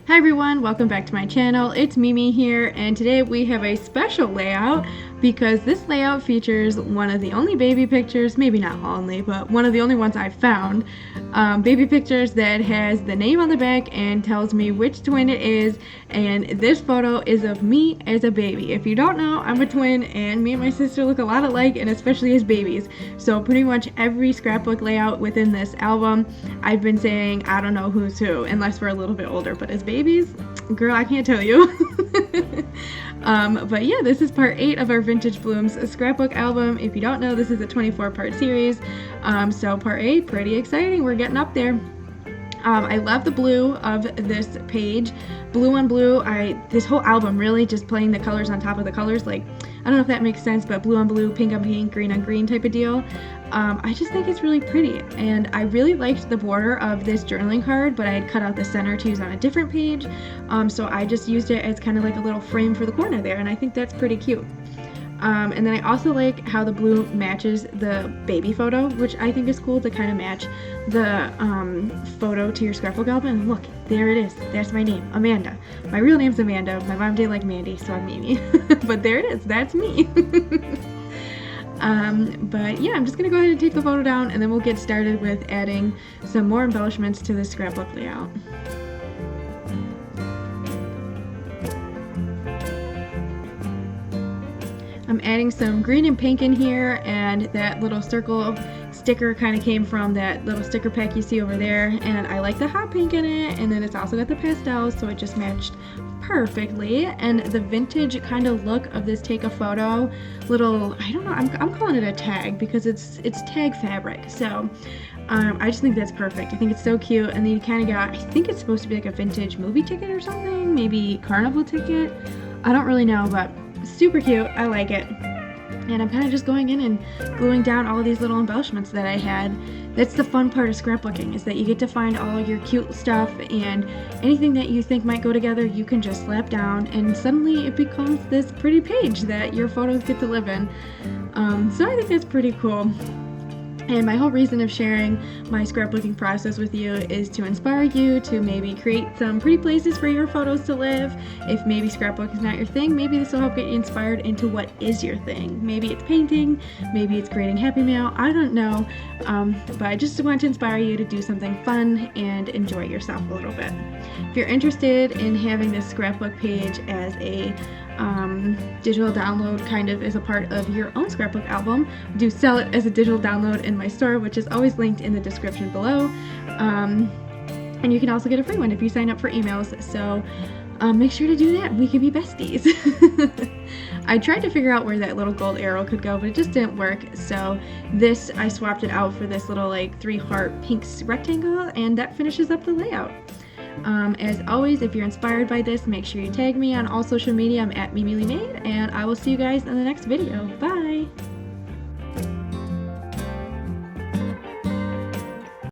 Hi everyone, welcome back to my channel. It's Mimi here, and today we have a special layout because this layout features one of the only baby pictures, maybe not only, but one of the only ones I've found, baby pictures that has the name on the back and tells me which twin it is, and this photo is of me as a baby. If you don't know, I'm a twin, and me and my sister look a lot alike, and especially as babies. So pretty much every scrapbook layout within this album, I've been saying I don't know who's who, unless we're a little bit older, but as babies, girl, I can't tell you. But yeah, this is part 8 of our Vintage Blooms scrapbook album. If you don't know, this is a 24-part series. So part 8, pretty exciting. We're getting up there. I love the blue of this page. Blue on blue, this whole album really just playing the colors on top of the colors. Like, I don't know if that makes sense, but blue on blue, pink on pink, green on green type of deal. I just think it's really pretty, and I really liked the border of this journaling card, but I had cut out the center to use on a different page, so I just used it as kind of like a little frame for the corner there, and I think that's pretty cute. And then I also like how the blue matches the baby photo, which I think is cool to kind of match the photo to your scrapbook album. And look, there it is. That's my name, Amanda. My real name's Amanda. My mom didn't like Mandy, so I'm Mimi. But there it is. That's me. But yeah, I'm just gonna go ahead and take the photo down, and then we'll get started with adding some more embellishments to this scrapbook layout. I'm adding some green and pink in here, and that little circle sticker kind of came from that little sticker pack you see over there, and I like the hot pink in it, and then it's also got the pastels, so it just matched perfectly. And the vintage kind of look of this take a photo little, I don't know, I'm calling it a tag because it's tag fabric, so I just think that's perfect. I think it's so cute. And then you kind of got, I think it's supposed to be like a vintage movie ticket or something, maybe carnival ticket, I don't really know, but super cute. I like it. And I'm kind of just going in and gluing down all of these little embellishments that I had. That's the fun part of scrapbooking, is that you get to find all your cute stuff, and anything that you think might go together, you can just slap down, and suddenly it becomes this pretty page that your photos get to live in. So I think that's pretty cool. And my whole reason of sharing my scrapbooking process with you is to inspire you to maybe create some pretty places for your photos to live. If maybe scrapbook is not your thing, maybe this will help get you inspired into what is your thing. Maybe it's painting, maybe it's creating Happy Mail, I don't know. But I just want to inspire you to do something fun and enjoy yourself a little bit. If you're interested in having this scrapbook page as a digital download, kind of as a part of your own scrapbook album, do sell it as a digital download in my store, which is always linked in the description below. And you can also get a free one if you sign up for emails, so make sure to do that. We can be besties. I tried to figure out where that little gold arrow could go, but it just didn't work, so this, I swapped it out for this little like 3-heart pink rectangle, and that finishes up the layout. As always, if you're inspired by this, make sure you tag me on all social media. I'm at MimiLeeMade, and I will see you guys in the next video. Bye!